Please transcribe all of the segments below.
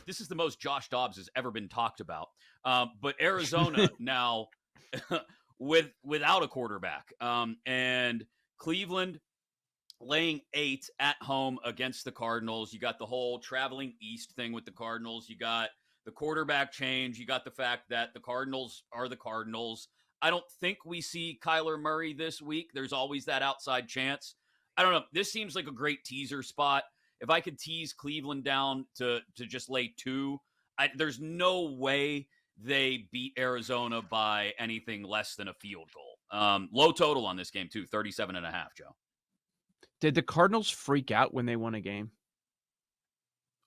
this is the most Josh Dobbs has ever been talked about. But Arizona now without a quarterback, and Cleveland laying 8 at home against the Cardinals. You got the whole traveling east thing with the Cardinals. You got the quarterback change. You got the fact that the Cardinals are the Cardinals. I don't think we see Kyler Murray this week. There's always that outside chance. I don't know. This seems like a great teaser spot. If I could tease Cleveland down to just lay 2, there's no way they beat Arizona by anything less than a field goal. Low total on this game, too, 37.5, Joe. Did the Cardinals freak out when they won a game?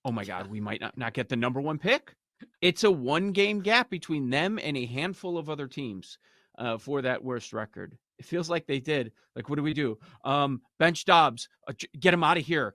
Oh, my God, we might not get the number 1 pick. It's a 1-game gap between them and a handful of other teams for that worst record. It feels like they did. Like, what do we do? Bench Dobbs. Get him out of here.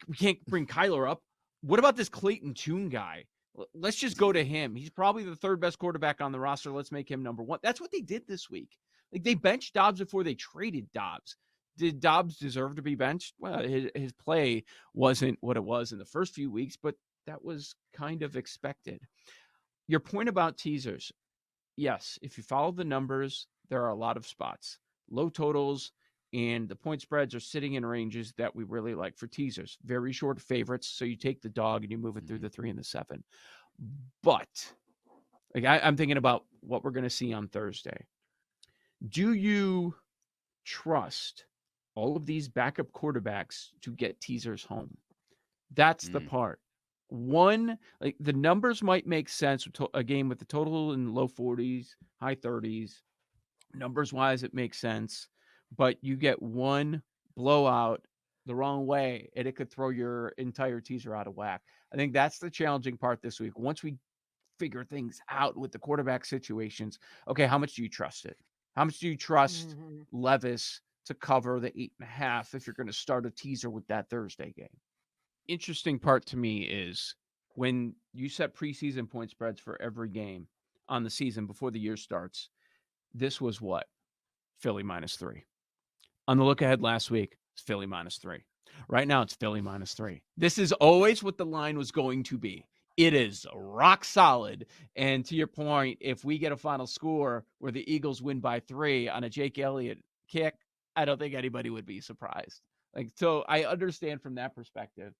We can't bring Kyler up. What about this Clayton Tune guy? Let's just go to him. He's probably the 3rd best quarterback on the roster. Let's make him number 1. That's what they did this week. Like, they benched Dobbs before they traded Dobbs. Did Dobbs deserve to be benched? Well, his play wasn't what it was in the first few weeks, but that was kind of expected. Your point about teasers, yes, if you follow the numbers, there are a lot of spots. Low totals and the point spreads are sitting in ranges that we really like for teasers. Very short favorites, so you take the dog and you move it through the 3 and the 7. But like I'm thinking about what we're going to see on Thursday. Do you trust all of these backup quarterbacks to get teasers home? That's the part. One, like the numbers might make sense with a game with the total in low 40s, high 30s. Numbers wise, it makes sense. But you get one blowout the wrong way, and it could throw your entire teaser out of whack. I think that's the challenging part this week. Once we figure things out with the quarterback situations, okay, how much do you trust it? How much do you trust Levis to cover the 8.5 if you're going to start a teaser with that Thursday game? Interesting part to me is when you set preseason point spreads for every game on the season before the year starts, this was what? Philly -3. On the look ahead last week, it's Philly -3. Right now, it's Philly -3. This is always what the line was going to be. It is rock solid. And to your point, if we get a final score where the Eagles win by 3 on a Jake Elliott kick, I don't think anybody would be surprised. Like, so I understand from that perspective.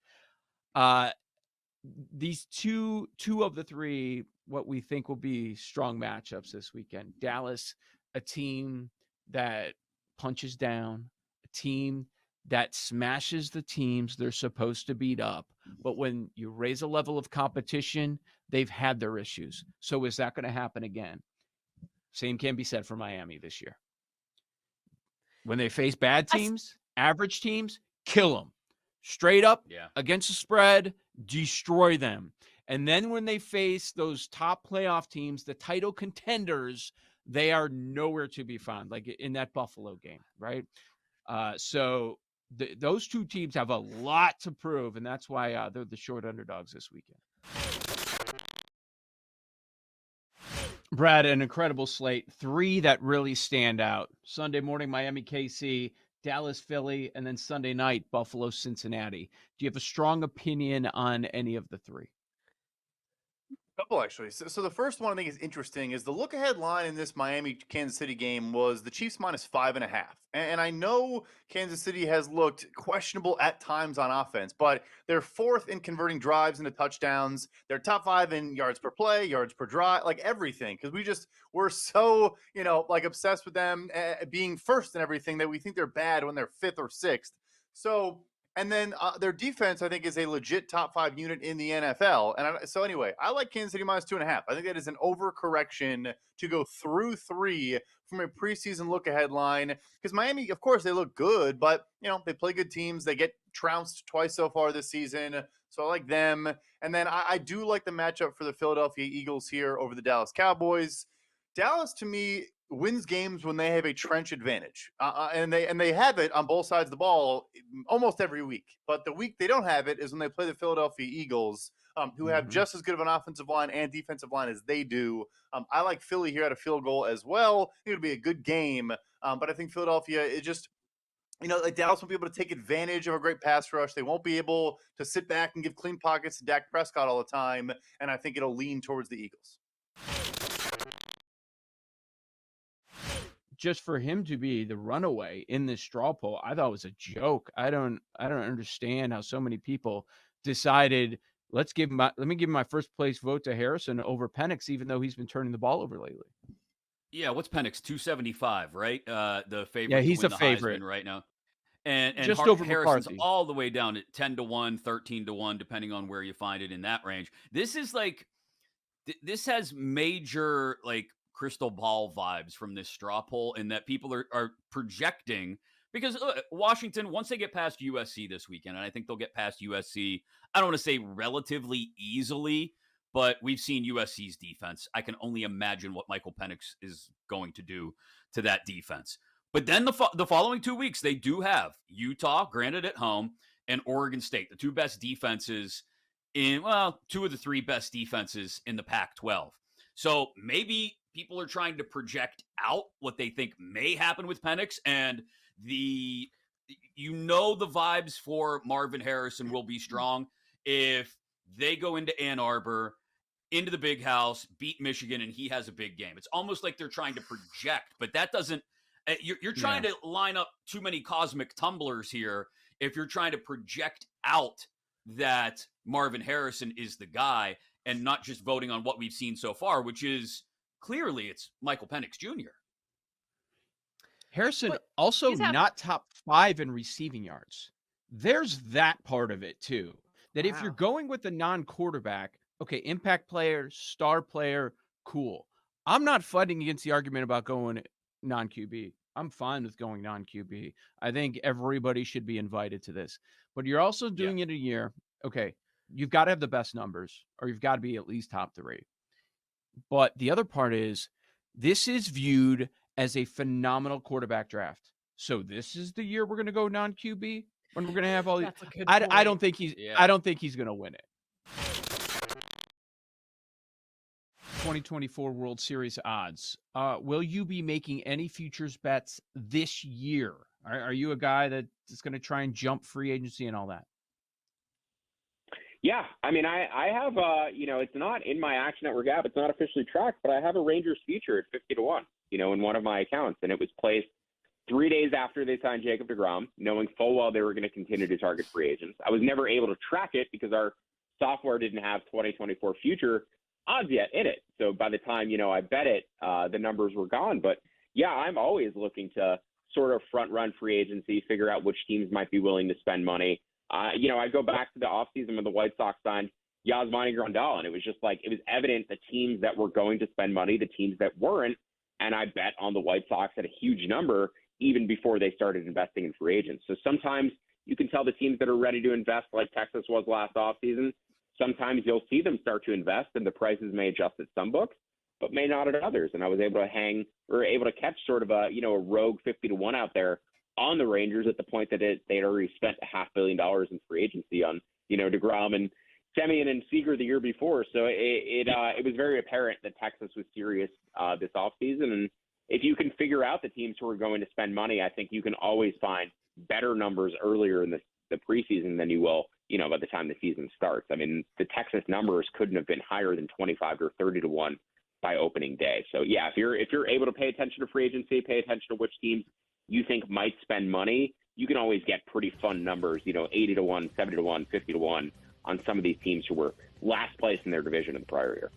These two of the 3, what we think will be strong matchups this weekend. Dallas, a team that punches down, a team that smashes the teams they're supposed to beat up. But when you raise a level of competition, they've had their issues. So is that going to happen again? Same can be said for Miami this year. When they face bad teams, average teams, kill them. Straight up against the spread, destroy them. And then when they face those top playoff teams, the title contenders, they are nowhere to be found, like in that Buffalo game, right? So those 2 teams have a lot to prove, and that's why they're the short underdogs this weekend. Brad, an incredible slate. 3 that really stand out. Sunday morning, Miami, KC, Dallas, Philly, and then Sunday night, Buffalo, Cincinnati. Do you have a strong opinion on any of the 3? Couple, actually. So the first one I think is interesting is the look ahead line in this Miami Kansas City game was the Chiefs -5.5. And I know Kansas City has looked questionable at times on offense, but they're 4th in converting drives into touchdowns. They're top 5 in yards per play, yards per drive, like everything. Because we're so, like obsessed with them being first in everything that we think they're bad when they're 5th or 6th. So, and then their defense, I think, is a legit top 5 unit in the NFL. And so anyway, I like Kansas City -2.5. I think that is an overcorrection to go through 3 from a preseason look ahead line. Because Miami, of course, they look good, but, they play good teams. They get trounced twice so far this season. So I like them. And then I do like the matchup for the Philadelphia Eagles here over the Dallas Cowboys. Dallas, to me, wins games when they have a trench advantage, and they have it on both sides of the ball almost every week. But the week they don't have it is when they play the Philadelphia Eagles, who have just as good of an offensive line and defensive line as they do. I like Philly here at a field goal as well. I think it'll be a good game, but I think Philadelphia like Dallas won't be able to take advantage of a great pass rush. They won't be able to sit back and give clean pockets to Dak Prescott all the time. And I think it'll lean towards the Eagles. Just for him to be the runaway in this straw poll, I thought was a joke. I don't understand how so many people decided let me give my first place vote to Harrison over Penix, even though he's been turning the ball over lately. Yeah, what's Penix? 275, right? The favorite. Yeah, he's to win a the favorite Heisman right now. And just over Harrison's McCarthy. all the way down at 10-1, 13-1, depending on where you find it in that range. This is like this has major like crystal ball vibes from this straw poll, in that people are projecting, because Washington, once they get past USC this weekend, and I think they'll get past USC, I don't want to say relatively easily, but we've seen USC's defense. I can only imagine what Michael Penix is going to do to that defense. But then the following 2 weeks, they do have Utah, granted at home, and Oregon State, the two best defenses two of the three best defenses in the Pac-12. So maybe people are trying to project out what they think may happen with Penix, and the vibes for Marvin Harrison will be strong if they go into Ann Arbor, into the big house, beat Michigan, and he has a big game. It's almost like they're trying to project, but that doesn't. You're trying to line up too many cosmic tumblers here if you're trying to project out that Marvin Harrison is the guy, and not just voting on what we've seen so far, which is clearly it's Michael Penix Jr. Harrison also not top 5 in receiving yards. There's that part of it too. That if you're going with a non-quarterback, okay, impact player, star player, cool. I'm not fighting against the argument about going non-QB. I'm fine with going non-QB. I think everybody should be invited to this. But you're also doing it a year. Okay, you've got to have the best numbers, or you've got to be at least top 3. But the other part is this is viewed as a phenomenal quarterback draft. So this is the year we're going to go non-QB, when we're going to have all these. I don't think he's going to win it. 2024 World Series odds. Will you be making any futures bets this year? Are you a guy that is going to try and jump free agency and all that? Yeah, I mean, I have, it's not in my Action Network app. It's not officially tracked, but I have a Rangers future at 50-1, in one of my accounts. And it was placed 3 days after they signed Jacob deGrom, knowing full well they were going to continue to target free agents. I was never able to track it because our software didn't have 2024 future odds yet in it. So by the time, I bet it, the numbers were gone. But yeah, I'm always looking to sort of front run free agency, figure out which teams might be willing to spend money. I go back to the offseason when the White Sox signed Yasmani Grandal, and it was just like, it was evident the teams that were going to spend money, the teams that weren't. And I bet on the White Sox at a huge number even before they started investing in free agents. So sometimes you can tell the teams that are ready to invest, like Texas was last offseason. Sometimes you'll see them start to invest and the prices may adjust at some books, but may not at others. And I was able to catch sort of a rogue 50-1 out there on the Rangers at the point that they'd already spent $500 million in free agency on, deGrom and Semien and Seager the year before. So it was very apparent that Texas was serious this offseason. And if you can figure out the teams who are going to spend money, I think you can always find better numbers earlier in the preseason than you will, by the time the season starts. I mean, the Texas numbers couldn't have been higher than 25 or 30-1 by opening day. So yeah, if you're able to pay attention to free agency, pay attention to which teams you think might spend money, you can always get pretty fun numbers, 80-1, 70-1, 50-1 on some of these teams who were last place in their division in the prior year.